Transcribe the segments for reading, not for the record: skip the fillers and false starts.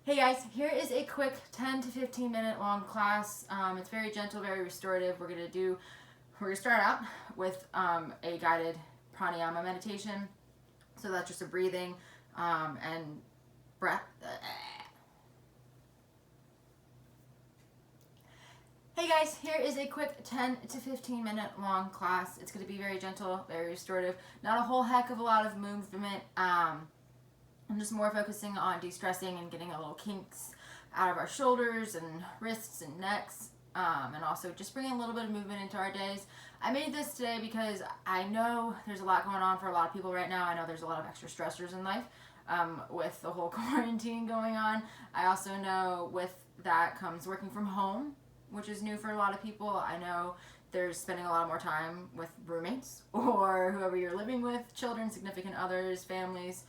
Hey guys, here is a quick 10 to 15 minute long class. It's very gentle, very restorative. We're gonna start out with a guided pranayama meditation. So that's just a breathing and breath. Hey guys, here is a quick 10 to 15 minute long class. It's gonna be very gentle, very restorative. Not a whole heck of a lot of movement. I'm just more focusing on de-stressing and getting a little kinks out of our shoulders and wrists and necks, and also just bringing a little bit of movement into our days. I made this today because I know there's a lot going on for a lot of people right now. I know there's a lot of extra stressors in life with the whole quarantine going on. I also know with that comes working from home, which is new for a lot of people. I know there's spending a lot more time with roommates or whoever you're living with, children, significant others, families.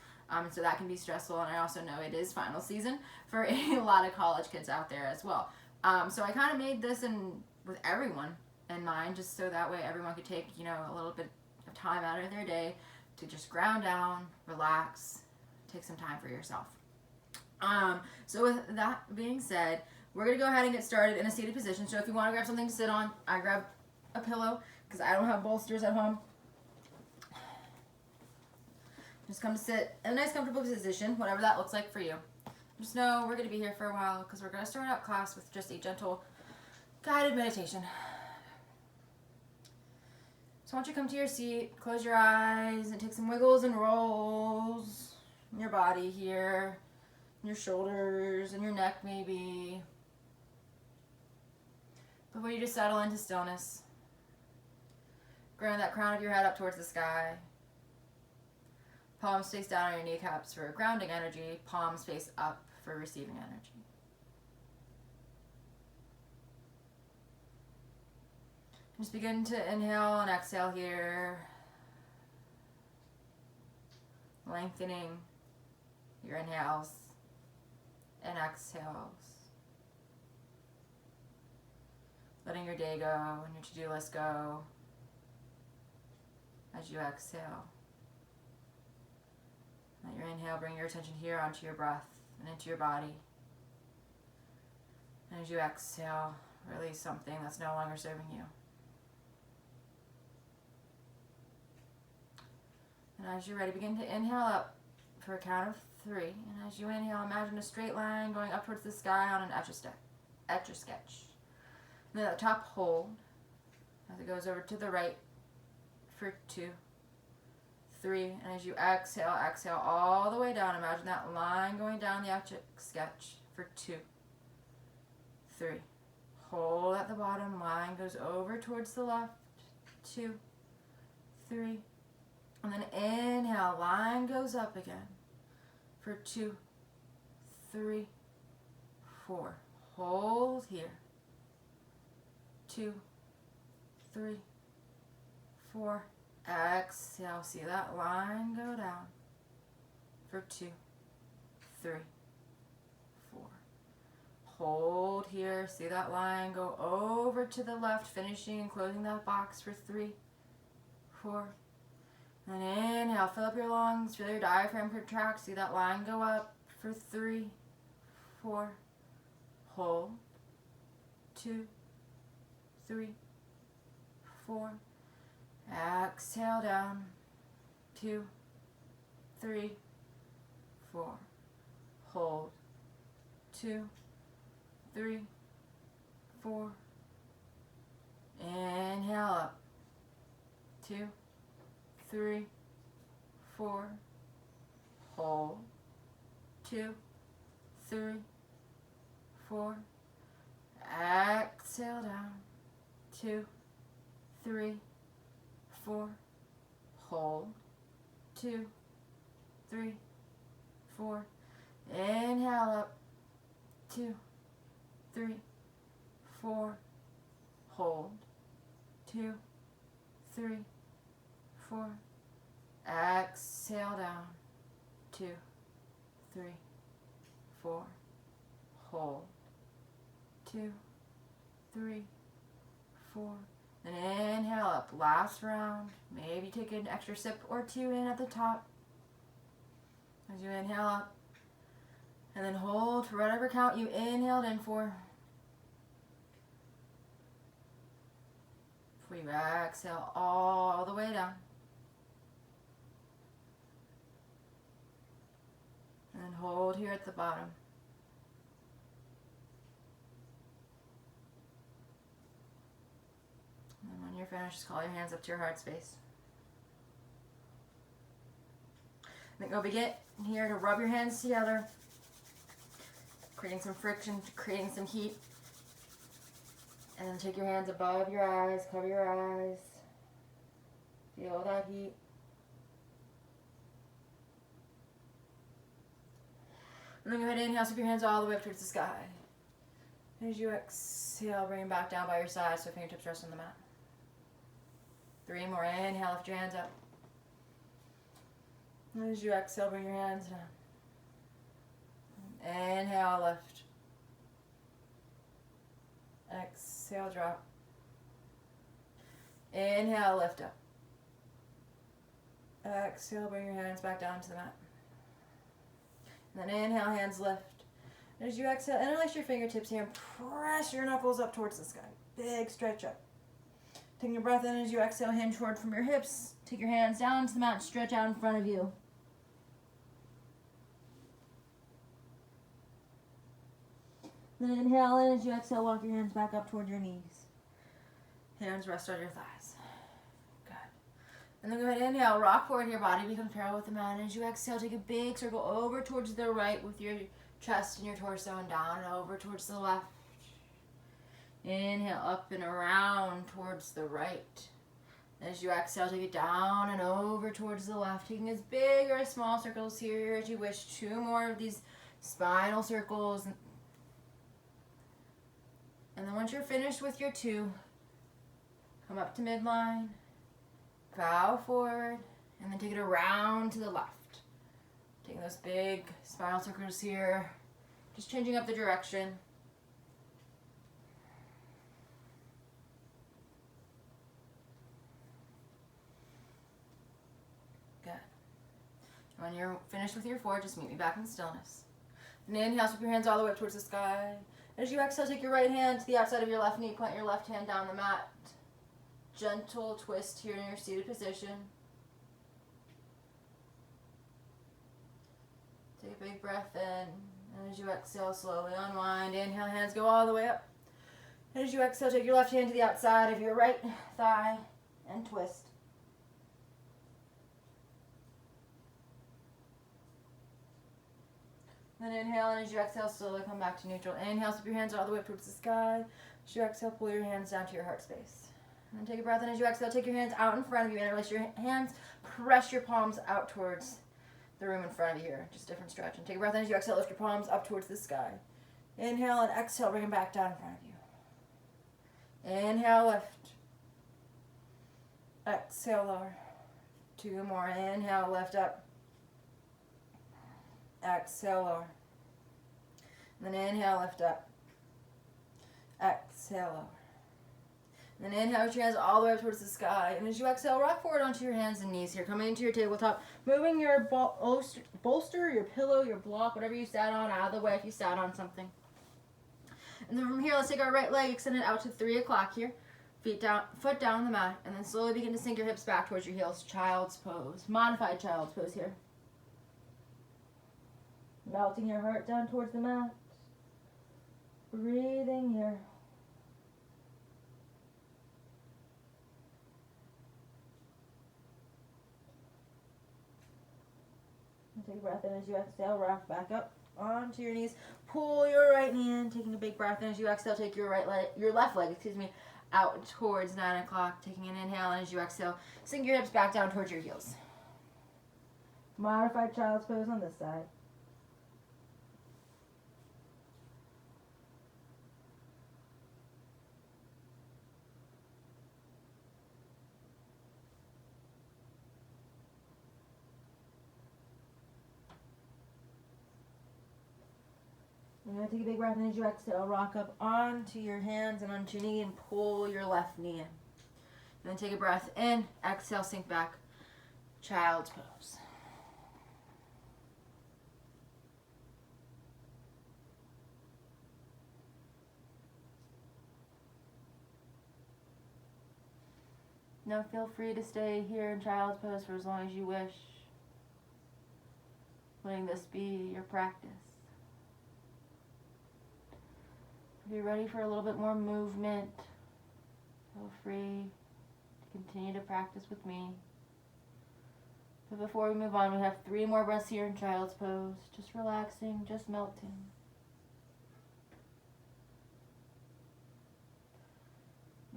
So that can be stressful, and I also know it is final season for a lot of college kids out there as well. So I kind of made this with everyone in mind, just so that way everyone could take a little bit of time out of their day to just ground down, relax, take some time for yourself. So with that being said, we're gonna go ahead and get started in a seated position. So if you want to grab something to sit on, I grab a pillow because I don't have bolsters at home. Just come to sit in a nice comfortable position, whatever that looks like for you. Just know we're going to be here for a while because we're going to start out class with just a gentle guided meditation. So I want you to come to your seat, close your eyes, and take some wiggles and rolls in your body here, in your shoulders, and your neck maybe. Before you just settle into stillness, ground that crown of your head up towards the sky. Palms face down on your kneecaps for grounding energy. Palms face up for receiving energy. Just begin to inhale and exhale here. Lengthening your inhales and exhales. Letting your day go and your to-do list go as you exhale. Let your inhale bring your attention here onto your breath and into your body. And as you exhale, release something that's no longer serving you. And as you're ready, begin to inhale up for a count of 3. And as you inhale, imagine a straight line going up towards the sky on an Etch-a-Sketch. And then at the top, hold as it goes over to the right for 2. 3, and as you exhale, exhale all the way down. Imagine that line going down the Etch-a-Sketch for 2, 3. Hold at the bottom, line goes over towards the left, 2, 3. And then inhale, line goes up again for 2, 3, 4. Hold here, 2, 3, 4. Exhale, see that line go down for 2, 3, 4. Hold here, see that line go over to the left, finishing and closing that box for 3, 4. And inhale, fill up your lungs, feel your diaphragm contract, see that line go up for 3, 4. Hold, 2, 3, 4. Exhale down, 2, 3, 4. Hold, 2, 3, 4. Inhale up, 2, 3, 4. Hold, 2, 3, 4. Exhale down, 2, 3, 4. Hold, 2, 3, 4. Inhale up, 2, 3, 4. Hold, 2, 3, 4. Exhale down, 2, 3, 4. Hold, 2, 3, 4. And inhale up, last round. Maybe take an extra sip or 2 in at the top. As you inhale up, And then hold for whatever count you inhaled in for. Before you exhale all the way down. And then hold here at the bottom. And then when you're finished, just call your hands up to your heart space. Then go begin here to rub your hands together, creating some friction, creating some heat. And then take your hands above your eyes, cover your eyes. Feel that heat. And then go ahead and inhale, sweep your hands all the way up towards the sky. And as you exhale, bring them back down by your side so fingertips rest on the mat. 3 more. Inhale, lift your hands up. And as you exhale, bring your hands down. Inhale, lift. Exhale, drop. Inhale, lift up. Exhale, bring your hands back down to the mat. And then inhale, hands lift. As you exhale, interlace your fingertips here and press your knuckles up towards the sky. Big stretch up. Taking your breath in as you exhale, hinge forward from your hips. Take your hands down to the mat and stretch out in front of you. Then inhale in as you exhale, walk your hands back up toward your knees. Hands rest on your thighs. Good. And then go ahead and inhale, rock forward, your body becomes parallel with the mat. And as you exhale, take a big circle over towards the right with your chest and your torso, and down and over towards the left. Inhale, up and around towards the right. As you exhale, take it down and over towards the left, taking as big or as small circles here as you wish. 2 more of these spinal circles. And then once you're finished with your 2, come up to midline, bow forward, and then take it around to the left. Taking those big spinal circles here, just changing up the direction. Good. When you're finished with your 4, just meet me back in stillness. And inhale, sweep your hands all the way up towards the sky. As you exhale, take your right hand to the outside of your left knee, plant your left hand down the mat. Gentle twist here in your seated position. Take a big breath in. And as you exhale, slowly unwind. Inhale, hands go all the way up. And as you exhale, take your left hand to the outside of your right thigh and twist. Then inhale, and as you exhale, slowly come back to neutral. Inhale, sweep your hands all the way up towards the sky. As you exhale, pull your hands down to your heart space. And then take a breath in. As you exhale, take your hands out in front of you. Interlace your hands. Press your palms out towards the room in front of you here. Just different stretch. And take a breath in. As you exhale, lift your palms up towards the sky. Inhale and exhale, bring them back down in front of you. Inhale, lift. Exhale, lower. 2 more. Inhale, lift up. Exhale, lower. And then inhale, lift up. Exhale, lower. And then inhale, reach your hands all the way up towards the sky. And as you exhale, rock forward onto your hands and knees here. Coming into your tabletop. Moving your bolster, your pillow, your block, whatever you sat on, out of the way if you sat on something. And then from here, let's take our right leg, extend it out to 3 o'clock here. Feet down, foot down on the mat. And then slowly begin to sink your hips back towards your heels. Child's pose. Modified child's pose here. Melting your heart down towards the mat. Breathing here. And take a breath in as you exhale, rock back up onto your knees. Pull your right knee in, taking a big breath in as you exhale. Take your left leg, out towards 9 o'clock. Taking an inhale, and as you exhale, sink your hips back down towards your heels. Modified child's pose on this side. You're going to take a big breath in as you exhale. Rock up onto your hands and onto your knee and pull your left knee in. And then take a breath in. Exhale, sink back. Child's pose. Now feel free to stay here in child's pose for as long as you wish, letting this be your practice. If you're ready for a little bit more movement, feel free to continue to practice with me. But before we move on, we have 3 more breaths here in child's pose, just relaxing, just melting.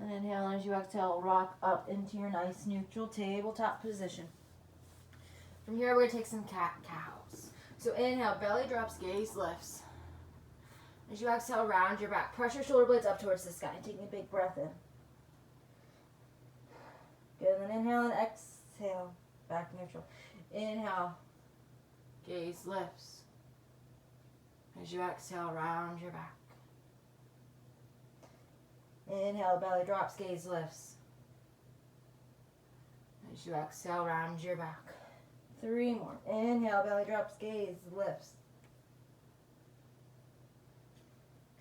And inhale, and as you exhale, rock up into your nice neutral tabletop position. From here, we're going to take some cat-cows. So inhale, belly drops, gaze lifts. As you exhale, round your back. Press your shoulder blades up towards the sky. Taking a big breath in. Good, and then inhale and exhale. Back neutral. Inhale, gaze lifts. As you exhale, round your back. Inhale, belly drops, gaze lifts. As you exhale, round your back. 3 more. Inhale, belly drops, gaze lifts.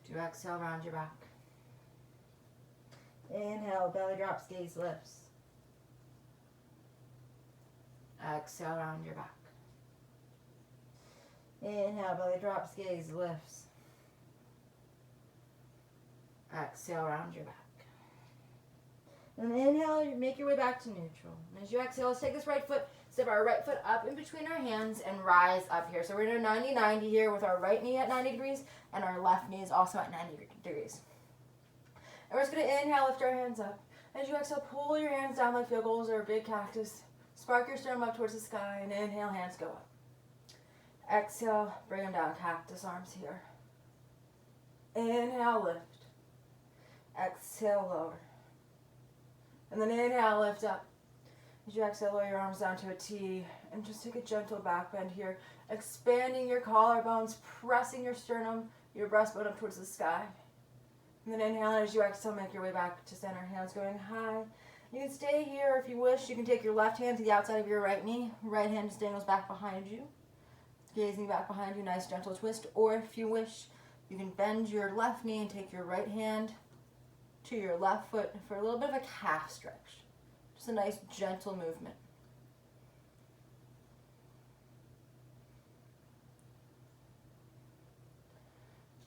As you exhale, round your back. Inhale, belly drops, gaze lifts. Exhale, round your back. Inhale, belly drops, gaze lifts. Exhale, round your back. And inhale, you make your way back to neutral. And as you exhale, let's take this right foot, step our right foot up in between our hands and rise up here. So we're in a 90-90 here with our right knee at 90 degrees and our left knee is also at 90 degrees. And we're just going to inhale, lift our hands up. As you exhale, pull your hands down like field goals or a big cactus. Spark your sternum up towards the sky and inhale, hands go up. Exhale, bring them down, cactus arms here. Inhale, lift. Exhale, lower. And then inhale, lift up. As you exhale, lower your arms down to a T and just take a gentle back bend here. Expanding your collarbones, pressing your sternum, your breastbone up towards the sky. And then inhale, and as you exhale, make your way back to center. Hands going high. You can stay here if you wish. You can take your left hand to the outside of your right knee. Right hand just dangles back behind you. Gazing back behind you, nice gentle twist. Or if you wish, you can bend your left knee and take your right hand to your left foot for a little bit of a calf stretch. Just a nice gentle movement.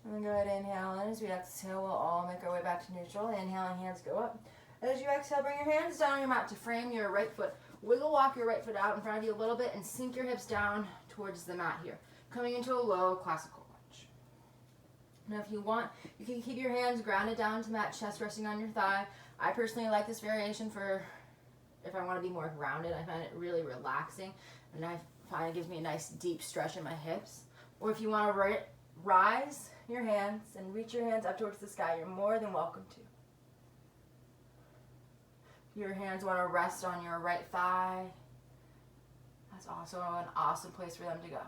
And then go ahead and inhale, and as we exhale, we'll all make our way back to neutral. Inhaling, hands go up. And as you exhale, bring your hands down on your mat to frame your right foot. Wiggle walk your right foot out in front of you a little bit and sink your hips down towards the mat here. Coming into a low classical lunge. Now if you want, you can keep your hands grounded down to mat, chest resting on your thigh. I personally like this variation for if I want to be more grounded. I find it really relaxing and I find it gives me a nice deep stretch in my hips. Or if you want to rise your hands and reach your hands up towards the sky, you're more than welcome to. Your hands want to rest on your right thigh. That's also an awesome place for them to go.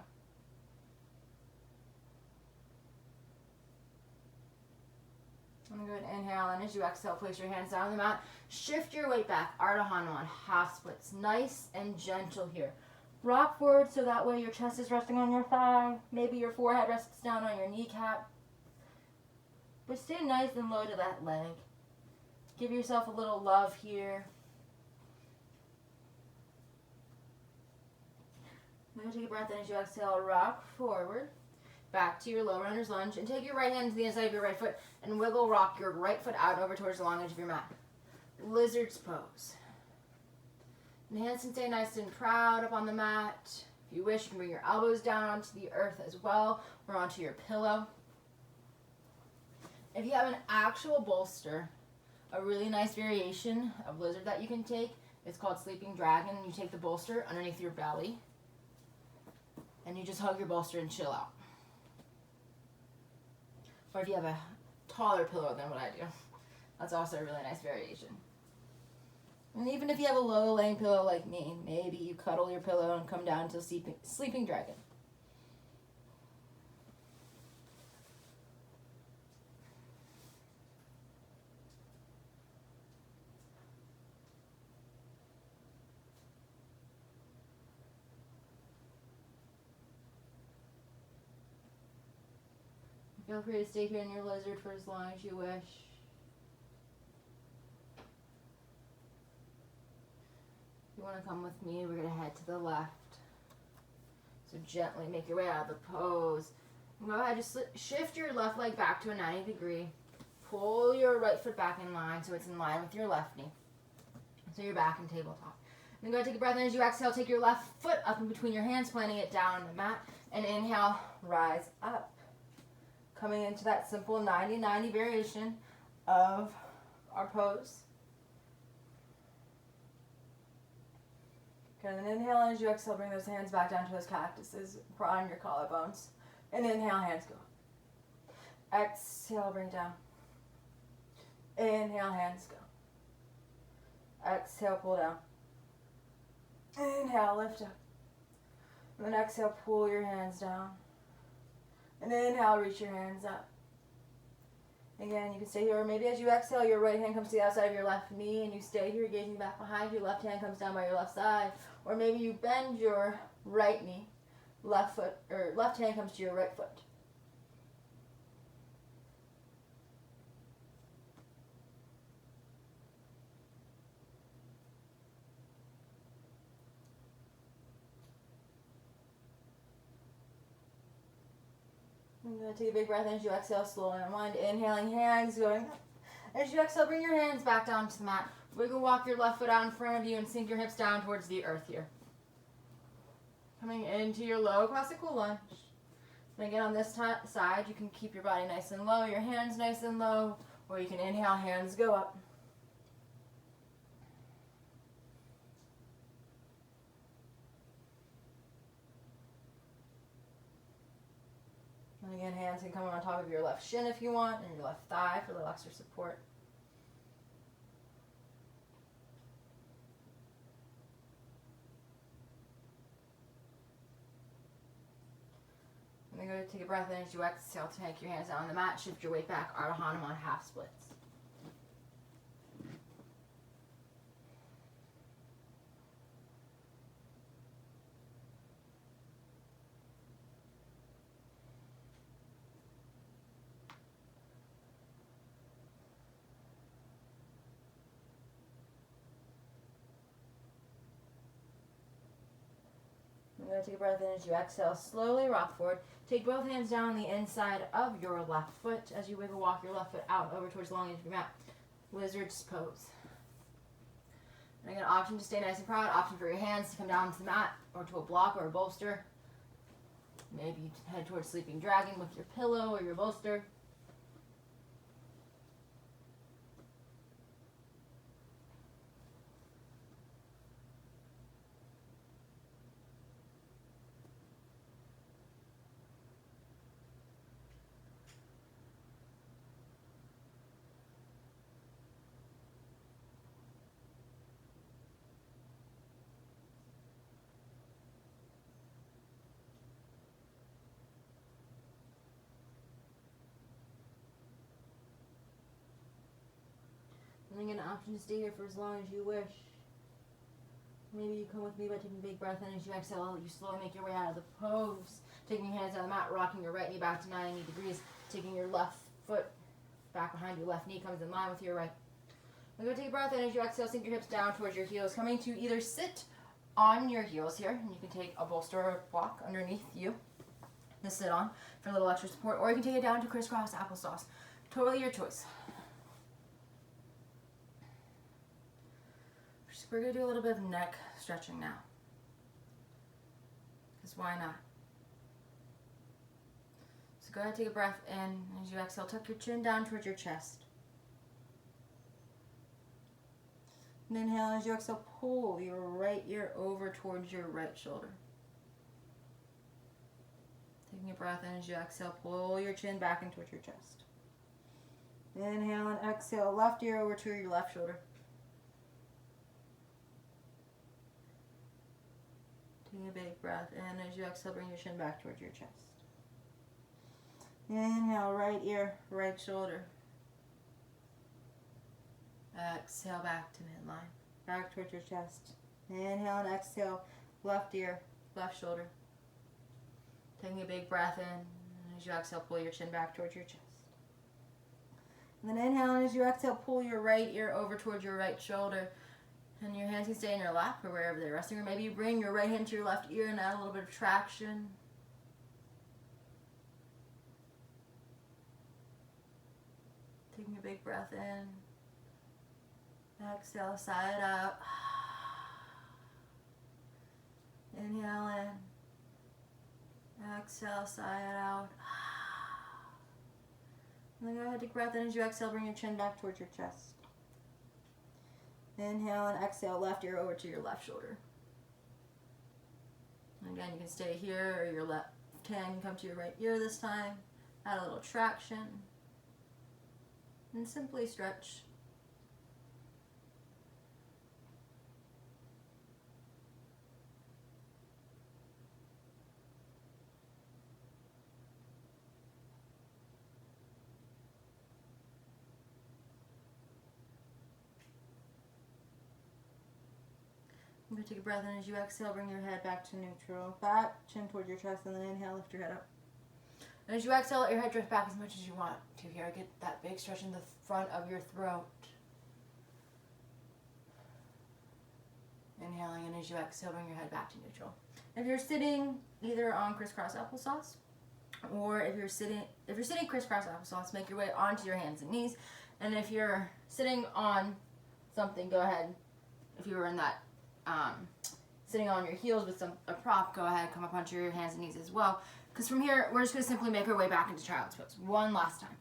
I'm going to go ahead and inhale, and as you exhale, place your hands down on the mat. Shift your weight back, Ardha Hanuman, half splits. Nice and gentle here. Rock forward so that way your chest is resting on your thigh. Maybe your forehead rests down on your kneecap. But stay nice and low to that leg. Give yourself a little love here. Now take a breath in as you exhale, rock forward, back to your low runner's lunge, and take your right hand to the inside of your right foot and wiggle rock your right foot out over towards the long edge of your mat. Lizard's pose. And hands can stay nice and proud up on the mat. If you wish, you can bring your elbows down onto the earth as well, or onto your pillow. If you have an actual bolster, a really nice variation of lizard that you can take is called Sleeping Dragon. You take the bolster underneath your belly and you just hug your bolster and chill out. Or if you have a taller pillow than what I do, that's also a really nice variation. And even if you have a low laying pillow like me, maybe you cuddle your pillow and come down to Sleeping Dragon. Feel free to stay here in your lizard for as long as you wish. you want to come with me, we're going to head to the left. So gently make your way out of the pose. And go ahead, just shift your left leg back to a 90 degree. Pull your right foot back in line so it's in line with your left knee. So you're back in tabletop. Then go ahead, take a breath in. As you exhale, take your left foot up in between your hands, planting it down on the mat. And inhale, rise up. Coming into that simple 90-90 variation of our pose. Okay, then inhale, and as you exhale, bring those hands back down to those cactuses, on your collarbones. And inhale, hands go up. Exhale, bring it down. Inhale, hands go. Exhale, pull down. Inhale, lift up. And then exhale, pull your hands down. And inhale, reach your hands up. Again, you can stay here, or maybe as you exhale, your right hand comes to the outside of your left knee, and you stay here, gazing back behind you. Left hand comes down by your left side. Or maybe you bend your right knee, left foot, or left hand comes to your right foot. I'm going to take a big breath in as you exhale, slowly unwind. Inhaling, hands going up. As you exhale, bring your hands back down to the mat. Wiggle, walk your left foot out in front of you and sink your hips down towards the earth here. Coming into your low classical lunge. And again, on this side, you can keep your body nice and low, your hands nice and low, or you can inhale, hands go up. And again, hands can come on top of your left shin if you want, and your left thigh for a little extra support. And then go to take a breath in as you exhale, take your hands down on the mat, shift your weight back, Ardha Hanuman half splits. I'm going to take a breath in as you exhale, slowly rock forward. Take both hands down on the inside of your left foot as you wiggle walk your left foot out over towards the long edge of your mat. Lizard's pose. And again, option to stay nice and proud, option for your hands to come down to the mat or to a block or a bolster. Maybe head towards sleeping dragon with your pillow or your bolster. And then get an option to stay here for as long as you wish. Maybe you come with me by taking a big breath in as you exhale. You slowly make your way out of the pose. Taking your hands on the mat, rocking your right knee back to 90 degrees. Taking your left foot back behind your left knee comes in line with your right. Then go take a breath in as you exhale. Sink your hips down towards your heels. Coming to either sit on your heels here, and you can take a bolster or a block underneath you to sit on for a little extra support, or you can take it down to crisscross applesauce. Totally your choice. We're going to do a little bit of neck stretching now. Because why not? So go ahead and take a breath in. As you exhale, tuck your chin down towards your chest. And inhale, as you exhale, pull your right ear over towards your right shoulder. Taking a breath in as you exhale, pull your chin back in towards your chest. Inhale and exhale, left ear over to your left shoulder. Taking a big breath in as you exhale, bring your chin back towards your chest. Inhale, right ear, right shoulder. Exhale back to midline, back towards your chest. Inhale and exhale, left ear, left shoulder. Taking a big breath in, and as you exhale, pull your chin back towards your chest. And then inhale, and as you exhale, pull your right ear over towards your right shoulder. And your hands can stay in your lap or wherever they're resting, or maybe you bring your right hand to your left ear and add a little bit of traction. Taking a big breath in. Exhale, sigh it out. Inhale in. Exhale, sigh it out. And then go ahead, take a breath in. As you exhale, bring your chin back towards your chest. Inhale and exhale, left ear over to your left shoulder. And again, you can stay here, or your left hand can come to your right ear this time. Add a little traction. And simply stretch. I'm going to take a breath in. As you exhale, bring your head back to neutral. Back, chin towards your chest, and then inhale, lift your head up. And as you exhale, let your head drift back as much as you want to here. Get that big stretch in the front of your throat. Inhaling, and as you exhale, bring your head back to neutral. If you're sitting either on crisscross applesauce, or if you're sitting crisscross applesauce, make your way onto your hands and knees. And if you're sitting on something, go ahead. If you were in that sitting on your heels with a prop, go ahead, come up onto your hands and knees as well. Because from here, we're just going to simply make our way back into child's pose. One last time.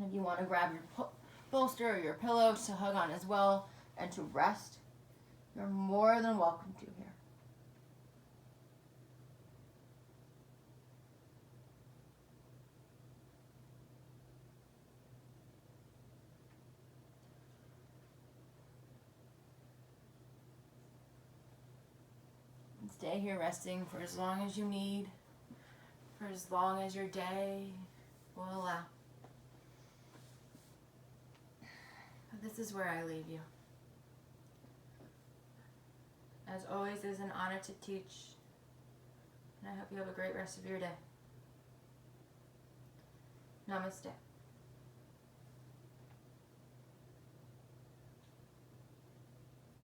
If you want to grab your bolster or your pillow to hug on as well and to rest, you're more than welcome to here. Stay here resting for as long as you need, for as long as your day will allow. But this is where I leave you. As always, it is an honor to teach, and I hope you have a great rest of your day. Namaste.